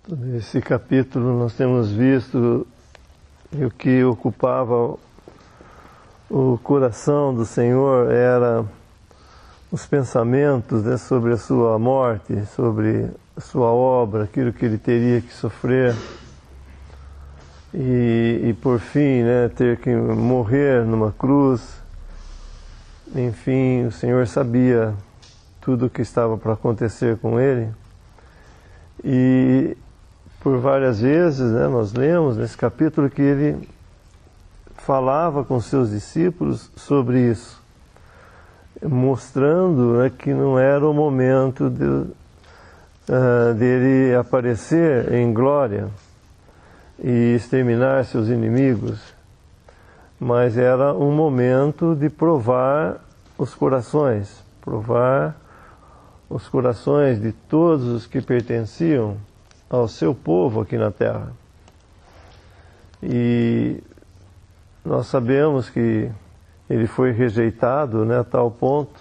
Nesse capítulo nós temos visto o que ocupava o coração do Senhor era os pensamentos, né, sobre a sua morte, sobre a sua obra, aquilo que ele teria que sofrer e por fim, né, ter que morrer numa cruz. Enfim, o Senhor sabia tudo o que estava para acontecer com ele. E por várias vezes, né, nós lemos nesse capítulo que ele falava com seus discípulos sobre isso, mostrando, né, que não era o momento dele aparecer em glória e exterminar seus inimigos, mas era um momento de provar os corações de todos os que pertenciam ao seu povo aqui na terra. E nós sabemos que ele foi rejeitado, né, a tal ponto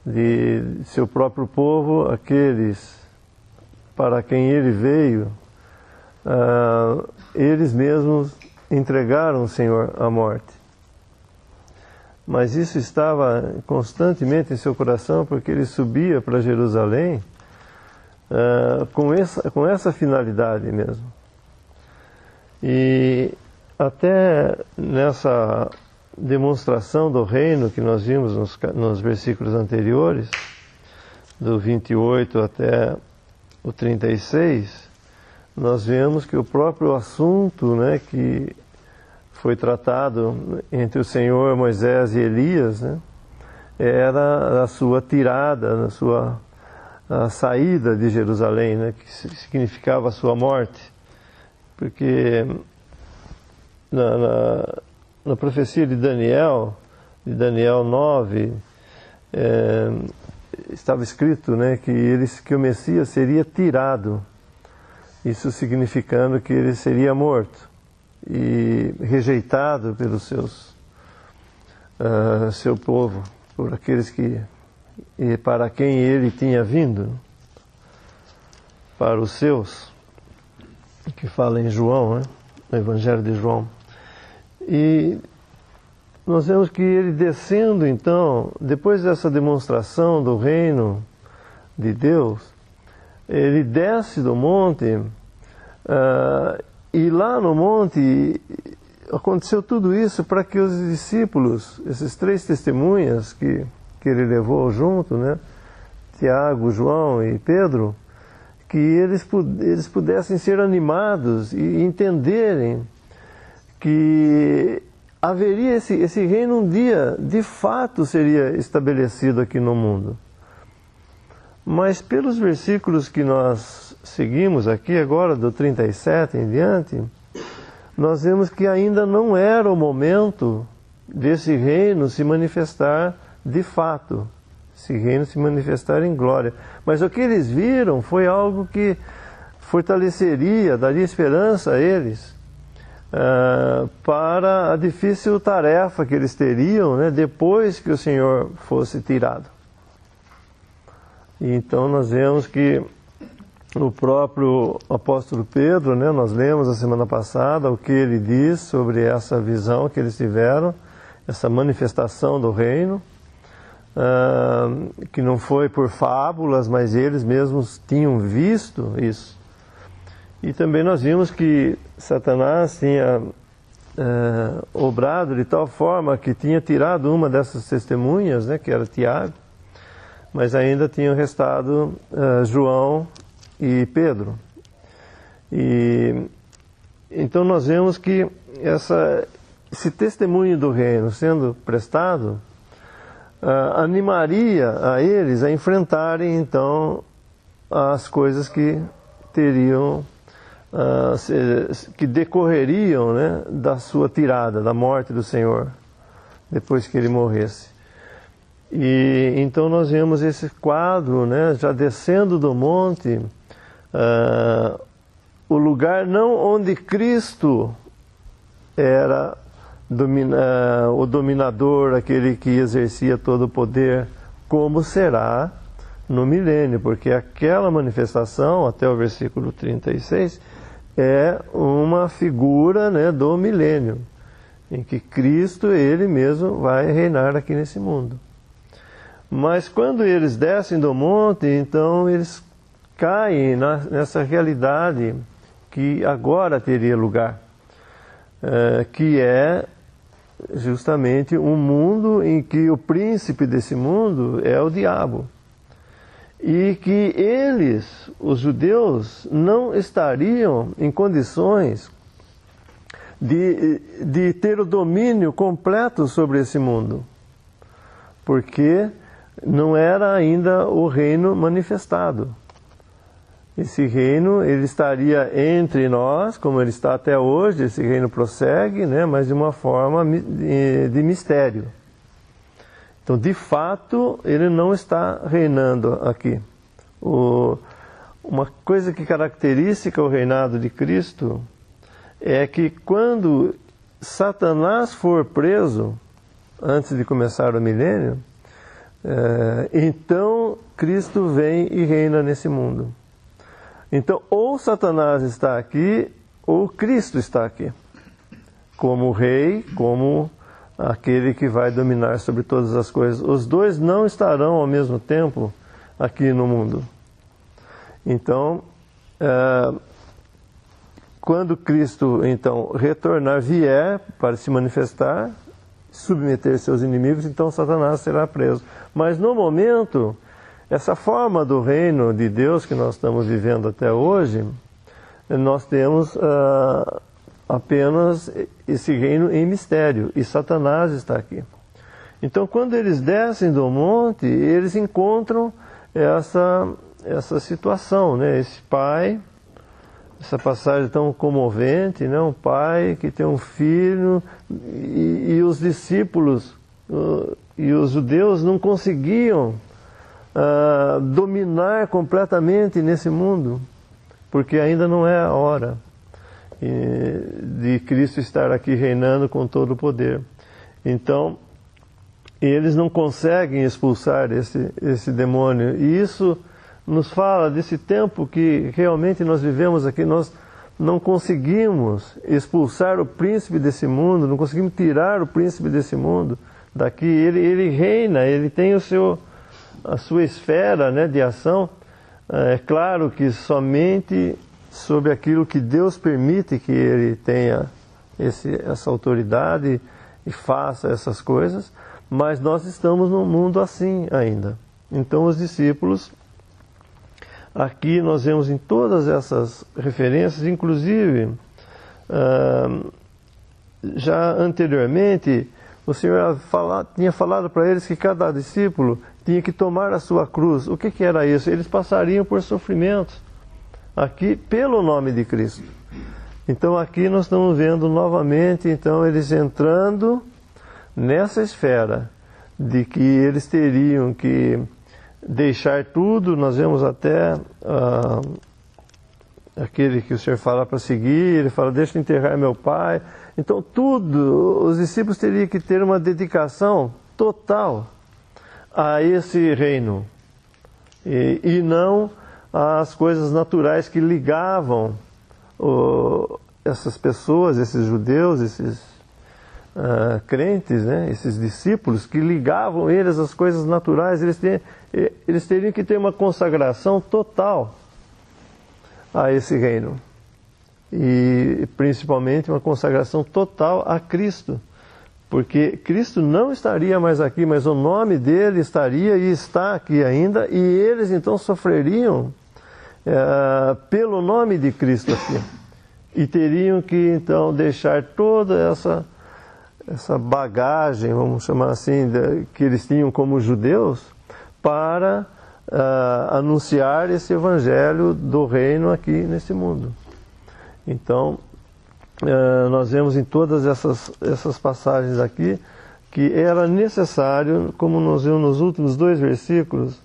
de seu próprio povo, aqueles para quem ele veio, eles mesmos entregaram o Senhor à morte. Mas isso estava constantemente em seu coração, porque ele subia para Jerusalém com essa finalidade mesmo. E até nessa demonstração do reino que nós vimos nos versículos anteriores, do 28 até o 36, nós vemos que o próprio assunto, né, que foi tratado entre o Senhor, Moisés e Elias, né, era a sua tirada, a saída de Jerusalém, né, que significava a sua morte. Porque na profecia de Daniel 9, estava escrito, né, que o Messias seria tirado, isso significando que ele seria morto e rejeitado pelos seu povo, por aqueles e para quem ele tinha vindo, para os seus, que fala em João, né, no Evangelho de João. E nós vemos que ele descendo, então, depois dessa demonstração do reino de Deus, ele desce do monte, e lá no monte aconteceu tudo isso para que os discípulos, esses 3 testemunhas que ele levou junto, né, Tiago, João e Pedro, que eles pudessem ser animados e entenderem que haveria esse reino um dia, de fato, seria estabelecido aqui no mundo. Mas pelos versículos que nós seguimos aqui agora, do 37 em diante, nós vemos que ainda não era o momento desse reino se manifestar de fato, esse reino se manifestar em glória. Mas o que eles viram foi algo que fortaleceria, daria esperança a eles, para a difícil tarefa que eles teriam, né, depois que o Senhor fosse tirado. E então nós vemos que o próprio apóstolo Pedro, né, nós lemos a semana passada o que ele diz sobre essa visão que eles tiveram, essa manifestação do reino, que não foi por fábulas, mas eles mesmos tinham visto isso. E também nós vimos que Satanás tinha obrado de tal forma que tinha tirado uma dessas testemunhas, né, que era Tiago, mas ainda tinham restado João e Pedro. E então nós vemos que esse testemunho do reino sendo prestado animaria a eles a enfrentarem então as coisas que teriam que decorreriam, né, da sua tirada, da morte do Senhor, depois que ele morresse. E então nós vemos esse quadro, né, já descendo do monte, o lugar não onde Cristo era o dominador, aquele que exercia todo o poder, como será no milênio, porque aquela manifestação, até o versículo 36, é uma figura, né, do milênio, em que Cristo, Ele mesmo, vai reinar aqui nesse mundo. Mas quando eles descem do monte, então eles caem nessa realidade que agora teria lugar, que é justamente um mundo em que o príncipe desse mundo é o diabo. E que eles, os judeus, não estariam em condições de ter o domínio completo sobre esse mundo, porque não era ainda o reino manifestado. Esse reino, ele estaria entre nós, como ele está até hoje. Esse reino prossegue, né, mas de uma forma de mistério. Então, de fato, ele não está reinando aqui. Uma coisa que caracteriza o reinado de Cristo é que quando Satanás for preso, antes de começar o milênio, então Cristo vem e reina nesse mundo. Então, ou Satanás está aqui, ou Cristo está aqui, como rei, como aquele que vai dominar sobre todas as coisas. Os dois não estarão ao mesmo tempo aqui no mundo. Então, quando Cristo, então, retornar, vier para se manifestar, submeter seus inimigos, então Satanás será preso. Mas no momento, essa forma do reino de Deus que nós estamos vivendo até hoje, nós temos apenas esse reino em mistério, e Satanás está aqui. Então, quando eles descem do monte, eles encontram essa situação, né? Esse pai, essa passagem tão comovente, né? Um pai que tem um filho, e os discípulos e os judeus não conseguiam dominar completamente nesse mundo, porque ainda não é a hora de Cristo estar aqui reinando com todo o poder. Então, eles não conseguem expulsar esse demônio, e isso nos fala desse tempo que realmente nós vivemos aqui. Nós não conseguimos expulsar o príncipe desse mundo, não conseguimos tirar o príncipe desse mundo daqui. Ele reina, ele tem a sua esfera, né, de ação. É claro que somente sobre aquilo que Deus permite que ele tenha essa autoridade e faça essas coisas, mas nós estamos num mundo assim ainda. Então os discípulos, aqui nós vemos em todas essas referências, inclusive já anteriormente o Senhor tinha falado para eles que cada discípulo tinha que tomar a sua cruz. O que era isso? Eles passariam por sofrimentos aqui pelo nome de Cristo. Então aqui nós estamos vendo novamente, então, eles entrando nessa esfera de que eles teriam que deixar tudo. Nós vemos até aquele que o Senhor fala para seguir, ele fala: deixa eu enterrar meu pai. Então tudo, os discípulos teriam que ter uma dedicação total a esse reino, e não às coisas naturais que ligavam essas pessoas, esses judeus, esses crentes, né, esses discípulos, que ligavam eles às coisas naturais. Eles teriam que ter uma consagração total a esse reino, e principalmente uma consagração total a Cristo, porque Cristo não estaria mais aqui, mas o nome dele estaria e está aqui ainda, e eles então sofreriam pelo nome de Cristo aqui, e teriam que então deixar toda essa bagagem, vamos chamar assim, que eles tinham como judeus, para anunciar esse evangelho do reino aqui nesse mundo. Então, nós vemos em todas essas passagens aqui que era necessário, como nós vemos nos últimos 2 versículos.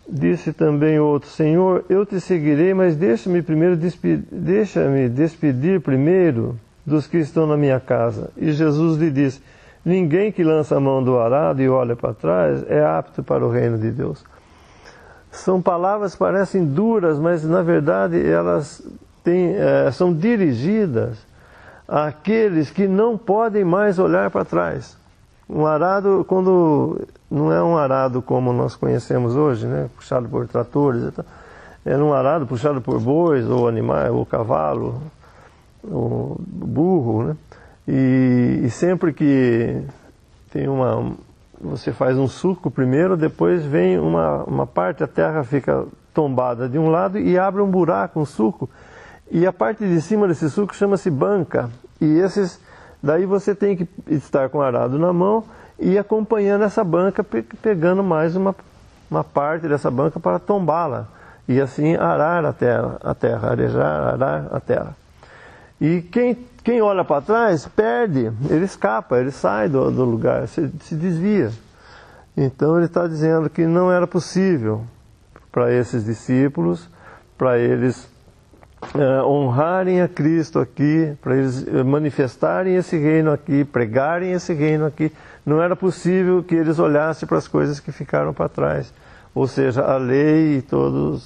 Disse também outro: Senhor, eu te seguirei, mas deixa-me despedir primeiro dos que estão na minha casa. E Jesus lhe disse: ninguém que lança a mão do arado e olha para trás é apto para o reino de Deus. são palavras que parecem duras, mas na verdade elas são dirigidas àqueles que não podem mais olhar para trás. Um arado, quando não é um arado como nós conhecemos hoje, né, puxado por tratores, era um arado puxado por bois, ou animais, ou cavalo, ou burro, né? E sempre que tem você faz um sulco primeiro, depois vem uma parte, a terra fica tombada de um lado e abre um buraco, um sulco, e a parte de cima desse sulco chama-se banca, e daí você tem que estar com o arado na mão e acompanhando essa banca, pegando mais uma parte dessa banca para tombá-la, e assim arar a terra, arejar, arar a terra. E quem olha para trás perde, ele escapa, ele sai do lugar, se desvia. Então ele está dizendo que não era possível para esses discípulos, para eles honrarem a Cristo aqui, para eles manifestarem esse reino aqui, pregarem esse reino aqui. Não era possível que eles olhassem para as coisas que ficaram para trás. Ou seja, a lei e toda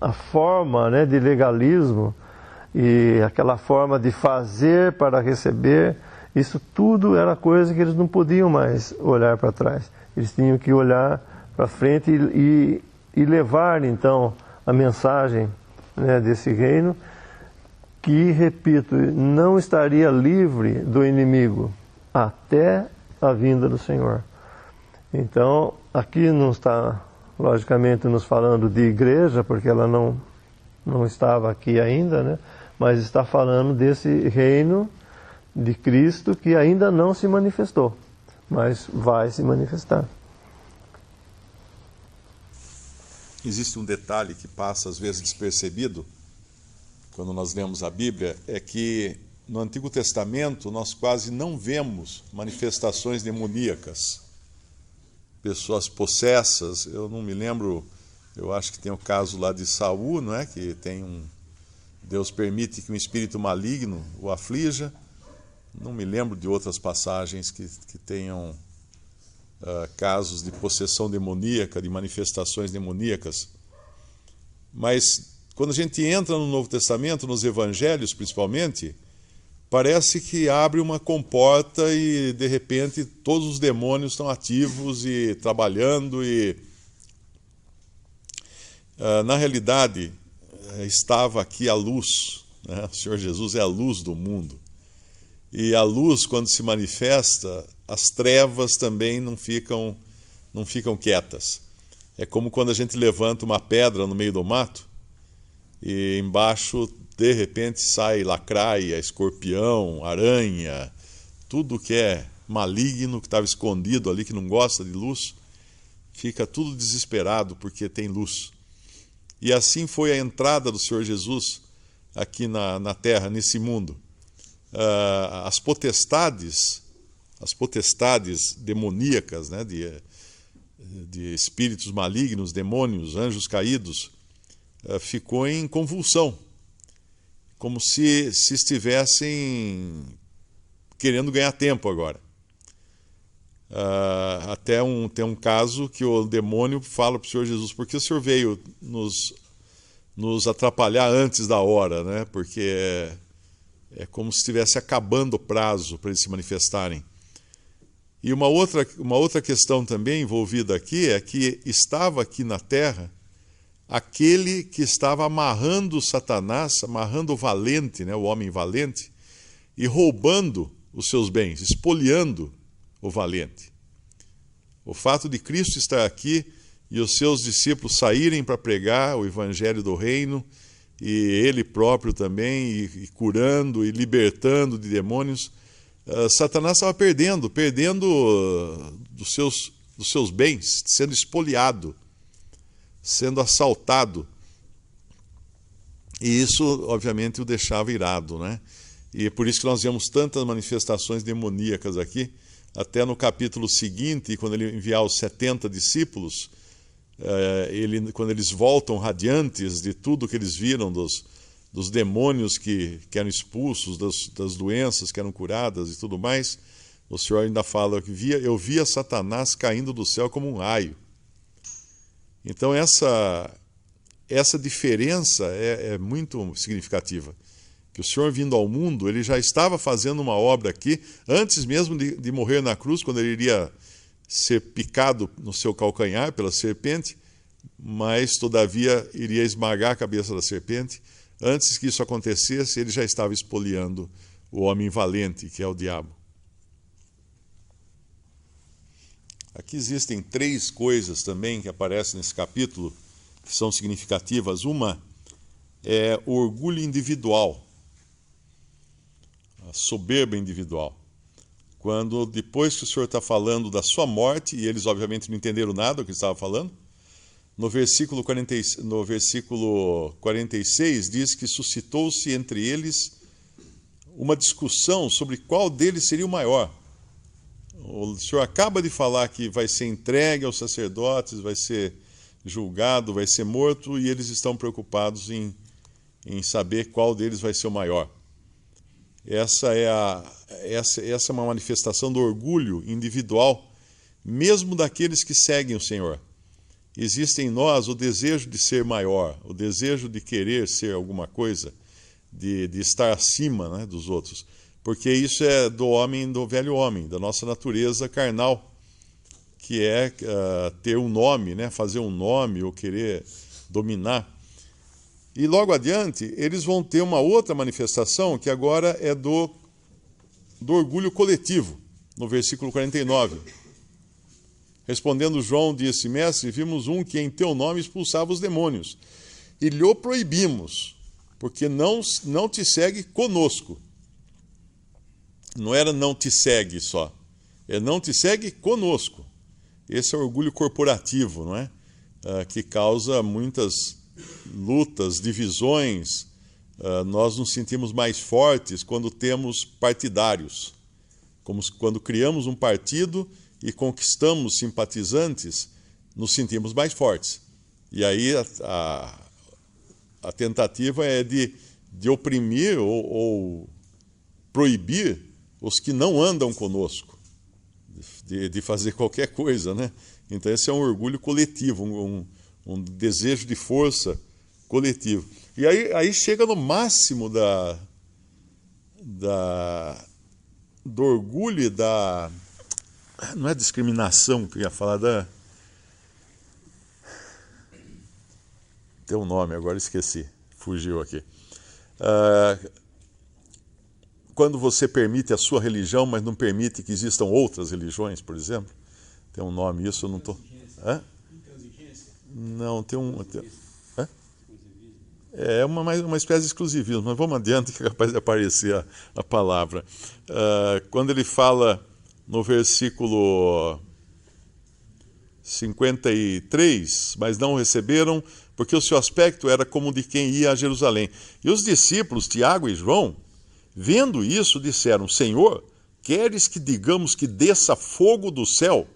a forma, né, de legalismo, e aquela forma de fazer para receber, isso tudo era coisa que eles não podiam mais olhar para trás. Eles tinham que olhar para frente e levar então a mensagem, né, desse reino, que, repito, não estaria livre do inimigo até a vinda do Senhor. Então, aqui não está, logicamente, nos falando de igreja, porque ela não estava aqui ainda, né? Mas está falando desse reino de Cristo que ainda não se manifestou, mas vai se manifestar. Existe um detalhe que passa às vezes despercebido quando nós lemos a Bíblia, é que no Antigo Testamento nós quase não vemos manifestações demoníacas, pessoas possessas. Eu não me lembro, eu acho que tem o caso lá de Saul, não é? Que Deus permite que um espírito maligno o aflija. Não me lembro de outras passagens que tenham casos de possessão demoníaca, de manifestações demoníacas. Mas quando a gente entra no Novo Testamento, nos Evangelhos principalmente, parece que abre uma comporta e de repente todos os demônios estão ativos e trabalhando. Na realidade, estava aqui a luz, né? O Senhor Jesus é a luz do mundo. E a luz, quando se manifesta, as trevas também não ficam quietas. É como quando a gente levanta uma pedra no meio do mato e embaixo, de repente, sai lacraia, escorpião, aranha, tudo que é maligno, que estava escondido ali, que não gosta de luz, fica tudo desesperado porque tem luz. E assim foi a entrada do Senhor Jesus aqui na terra, nesse mundo. As potestades demoníacas, né, de espíritos malignos, demônios, anjos caídos, ficou em convulsão, como se estivessem querendo ganhar tempo agora. Tem um caso que o demônio fala para o Senhor Jesus: por que o Senhor veio nos atrapalhar antes da hora, né? Porque é como se estivesse acabando o prazo para eles se manifestarem. E uma outra questão também envolvida aqui é que estava aqui na terra aquele que estava amarrando Satanás, amarrando o valente, né, o homem valente, e roubando os seus bens, espoliando o valente. O fato de Cristo estar aqui e os seus discípulos saírem para pregar o evangelho do reino, e ele próprio também, e curando e libertando de demônios, Satanás estava perdendo dos seus bens, sendo espoliado, sendo assaltado. E isso, obviamente, o deixava irado, né? E é por isso que nós vemos tantas manifestações demoníacas aqui. Até no capítulo seguinte, quando ele enviar os 70 discípulos, quando eles voltam radiantes de tudo que eles viram, dos demônios que eram expulsos, das doenças que eram curadas e tudo mais, o Senhor ainda fala que eu via Satanás caindo do céu como um raio. Então essa diferença é muito significativa. Que o Senhor, vindo ao mundo, ele já estava fazendo uma obra aqui, antes mesmo de morrer na cruz, quando ele iria ser picado no seu calcanhar pela serpente, mas, todavia, iria esmagar a cabeça da serpente. Antes que isso acontecesse, ele já estava espoliando o homem valente, que é o diabo. Aqui existem 3 coisas também que aparecem nesse capítulo, que são significativas. Uma é o orgulho individual, a soberba individual. Quando, depois que o Senhor está falando da sua morte, e eles obviamente não entenderam nada do que ele estava falando, no versículo 46 diz que suscitou-se entre eles uma discussão sobre qual deles seria o maior. O Senhor acaba de falar que vai ser entregue aos sacerdotes, vai ser julgado, vai ser morto, e eles estão preocupados em saber qual deles vai ser o maior. Essa é uma manifestação do orgulho individual, mesmo daqueles que seguem o Senhor. Existe em nós o desejo de ser maior, o desejo de querer ser alguma coisa, de estar acima, né, dos outros. Porque isso é do homem, do velho homem, da nossa natureza carnal, que é ter um nome, né, fazer um nome ou querer dominar. E logo adiante, eles vão ter uma outra manifestação, que agora é do orgulho coletivo, no versículo 49. Respondendo João, disse: Mestre, vimos um que em teu nome expulsava os demônios, e lhe o proibimos, porque não te segue conosco. Não era não te segue só, é não te segue conosco. Esse é o orgulho corporativo, não é? Que causa muitas lutas, divisões. Nós nos sentimos mais fortes quando temos partidários. Como quando criamos um partido e conquistamos simpatizantes, nos sentimos mais fortes. E aí a tentativa é de oprimir ou proibir os que não andam conosco, de fazer qualquer coisa, né? Então esse é um orgulho coletivo, um desejo de força coletivo. E aí chega no máximo do orgulho e da... Não é discriminação que eu ia falar, tem um nome, agora esqueci, fugiu aqui. Quando você permite a sua religião, mas não permite que existam outras religiões, por exemplo. Tem um nome, isso eu não estou... Não, tem um... É uma espécie de exclusivismo, mas vamos adiante que é capaz de aparecer a palavra. Quando ele fala no versículo 53, mas não o receberam, porque o seu aspecto era como de quem ia a Jerusalém. E os discípulos, Tiago e João, vendo isso, disseram: Senhor, queres que digamos que desça fogo do céu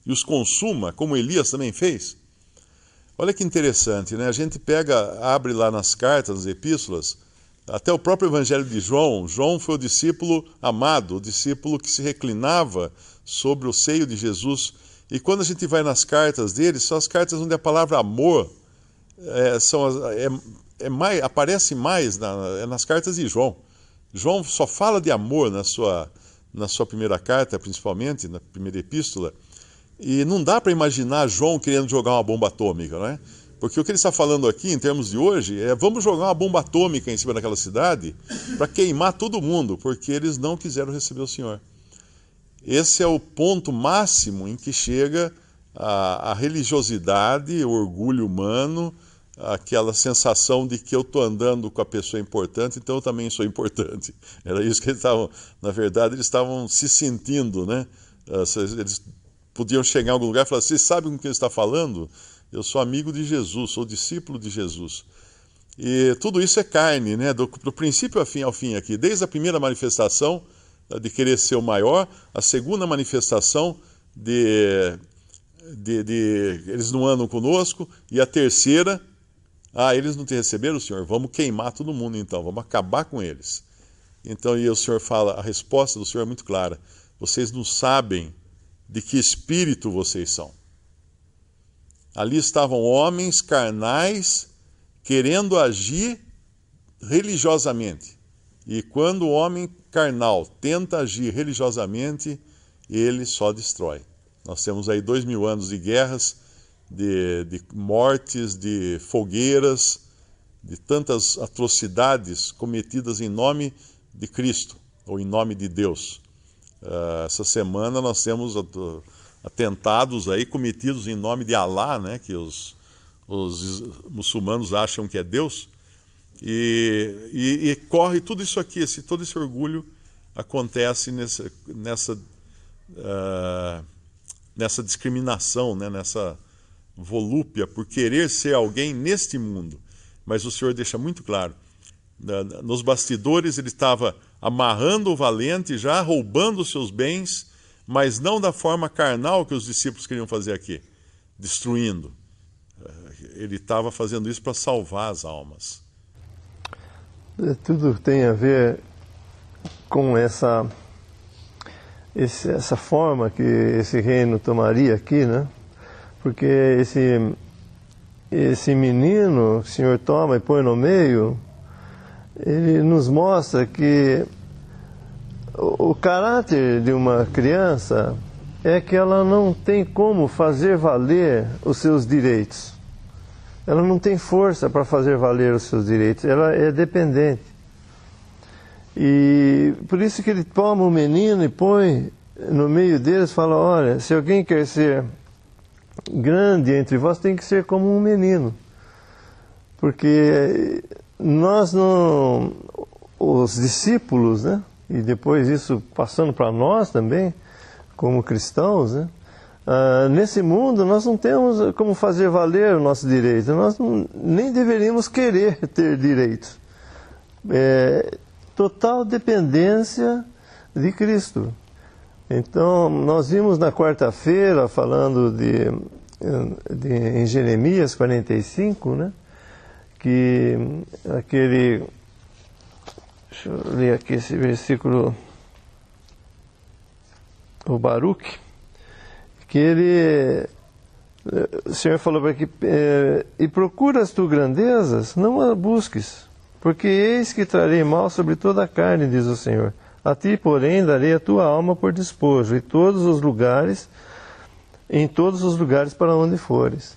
e os consuma, como Elias também fez? Olha que interessante, né? A gente abre lá nas cartas, nas epístolas, até o próprio Evangelho de João. João foi o discípulo amado, o discípulo que se reclinava sobre o seio de Jesus. E quando a gente vai nas cartas dele, são as cartas onde a palavra amor aparece mais nas cartas de João. João só fala de amor na sua primeira carta, principalmente, na primeira epístola. E não dá para imaginar João querendo jogar uma bomba atômica, não é? Porque o que ele está falando aqui, em termos de hoje, é: vamos jogar uma bomba atômica em cima daquela cidade para queimar todo mundo, porque eles não quiseram receber o Senhor. Esse é o ponto máximo em que chega a religiosidade, o orgulho humano, aquela sensação de que eu estou andando com a pessoa importante, então eu também sou importante. Era isso que eles estavam, na verdade, eles estavam se sentindo, né? Eles podiam chegar em algum lugar e falar: vocês sabem com quem ele está falando? Eu sou amigo de Jesus, sou discípulo de Jesus. E tudo isso é carne, né? Do princípio ao fim aqui, desde a primeira manifestação de querer ser o maior, a segunda manifestação de eles não andam conosco, e a terceira: eles não te receberam, Senhor, vamos queimar todo mundo então, vamos acabar com eles. Então, e o Senhor fala, a resposta do Senhor é muito clara: vocês não sabem de que espírito vocês são. Ali estavam homens carnais querendo agir religiosamente. E quando o homem carnal tenta agir religiosamente, ele só destrói. Nós temos aí 2000 anos de guerras, de mortes, de fogueiras, de tantas atrocidades cometidas em nome de Cristo, ou em nome de Deus. Essa semana nós temos atentados aí cometidos em nome de Alá, né, que os muçulmanos acham que é Deus, e corre tudo isso aqui, todo esse orgulho acontece nessa discriminação, né, nessa volúpia por querer ser alguém neste mundo. Mas o Senhor deixa muito claro, nos bastidores ele estava amarrando o valente, já roubando os seus bens, mas não da forma carnal que os discípulos queriam fazer aqui, destruindo. Ele estava fazendo isso para salvar as almas. Tudo tem a ver com essa forma que esse reino tomaria aqui, né? Porque esse menino que o Senhor toma e põe no meio, ele nos mostra que o caráter de uma criança é que ela não tem como fazer valer os seus direitos. Ela não tem força para fazer valer os seus direitos, ela é dependente. E por isso que ele toma o menino e põe no meio deles e fala, olha, se alguém quer ser grande entre vós, tem que ser como um menino. Porque nós não, os discípulos, né, e depois isso passando para nós também, como cristãos, né, nesse mundo nós não temos como fazer valer o nosso direito, nós nem deveríamos querer ter direitos. Total dependência de Cristo. Então, nós vimos na quarta-feira, falando em Jeremias 45, né, que aquele... Deixa eu ler aqui esse versículo, o Baruque, que o Senhor falou para que e procuras tu grandezas, não a busques, porque eis que trarei mal sobre toda a carne, diz o Senhor. A ti, porém, darei a tua alma por despojo, em todos os lugares para onde fores.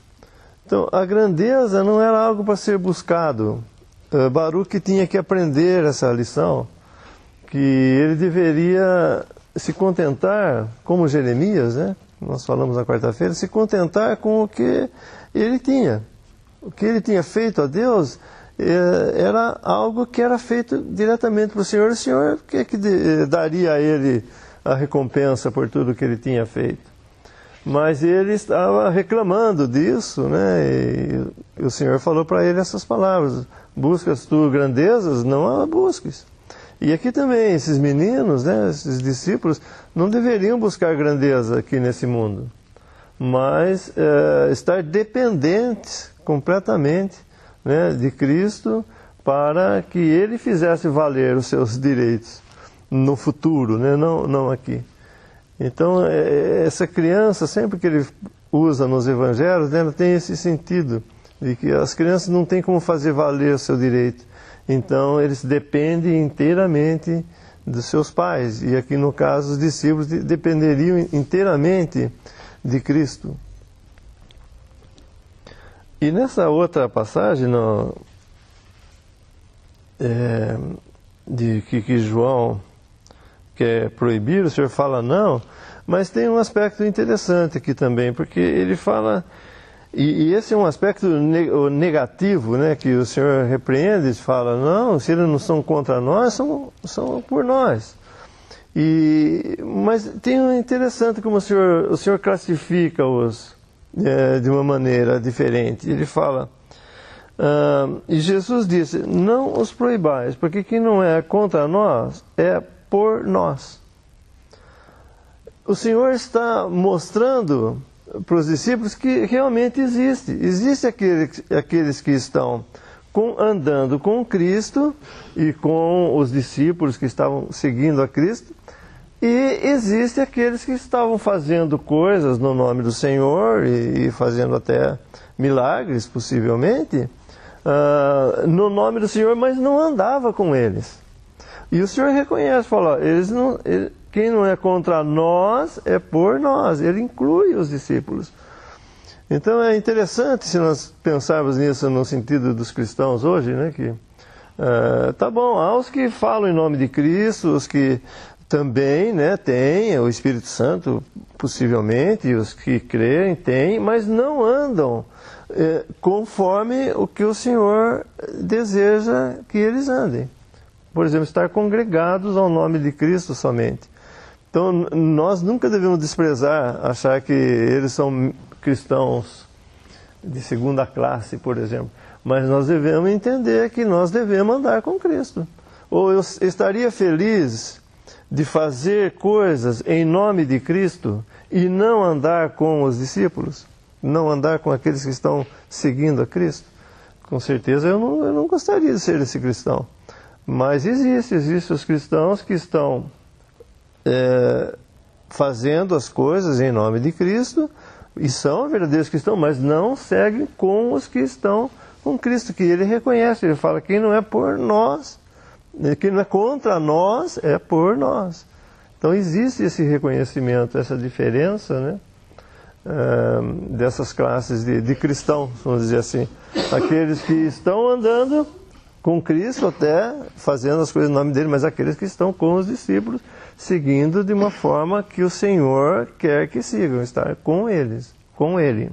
Então, a grandeza não era algo para ser buscado. Baruque tinha que aprender essa lição, que ele deveria se contentar, como Jeremias, né? Nós falamos na quarta-feira, se contentar com o que ele tinha. O que ele tinha feito a Deus era algo que era feito diretamente para o Senhor que daria a ele a recompensa por tudo que ele tinha feito. Mas ele estava reclamando disso, né? E o Senhor falou para ele essas palavras, buscas tu grandezas, não a busques. E aqui também, esses meninos, né, esses discípulos, não deveriam buscar grandeza aqui nesse mundo, mas estar dependentes completamente, né, de Cristo, para que Ele fizesse valer os seus direitos no futuro, né, não aqui. Então, essa criança, sempre que ele usa nos evangelhos, né, ela tem esse sentido, de que as crianças não têm como fazer valer o seu direito. Então, eles dependem inteiramente dos seus pais. E aqui, no caso, os discípulos dependeriam inteiramente de Cristo. E nessa outra passagem, de que João quer proibir, o Senhor fala não, mas tem um aspecto interessante aqui também, porque ele fala, e esse é um aspecto negativo, né, que o Senhor repreende e fala, não, se eles não são contra nós, são por nós. Mas tem um interessante como o Senhor classifica-os de uma maneira diferente. Ele fala, e Jesus disse, não os proibais, porque quem não é contra nós é por nós. O Senhor está mostrando para os discípulos que realmente existe aqueles que estão andando com Cristo e com os discípulos que estavam seguindo a Cristo, E existe aqueles que estavam fazendo coisas no nome do Senhor e fazendo até milagres, possivelmente, no nome do Senhor, mas não andava com eles. E o Senhor reconhece, fala, quem não é contra nós é por nós. Ele inclui os discípulos. Então é interessante se nós pensarmos nisso no sentido dos cristãos hoje, né, que tá bom, há os que falam em nome de Cristo, os que também, né, têm o Espírito Santo, possivelmente, os que creem têm, mas não andam conforme o que o Senhor deseja que eles andem. Por exemplo, estar congregados ao nome de Cristo somente. Então, nós nunca devemos desprezar, achar que eles são cristãos de segunda classe, por exemplo. Mas nós devemos entender que nós devemos andar com Cristo. Ou eu estaria feliz de fazer coisas em nome de Cristo e não andar com os discípulos? Não andar com aqueles que estão seguindo a Cristo? Com certeza eu não gostaria de ser esse cristão. Mas existem os cristãos que estão fazendo as coisas em nome de Cristo e são verdadeiros cristãos, mas não seguem com os que estão com Cristo, que ele reconhece. Ele fala, quem não é por nós, quem não é contra nós, é por nós. Então existe esse reconhecimento, essa diferença, né, dessas classes de cristãos, vamos dizer assim. Aqueles que estão andando com Cristo, até fazendo as coisas em nome dele, mas aqueles que estão com os discípulos, seguindo de uma forma que o Senhor quer que sigam, estar com eles, com ele.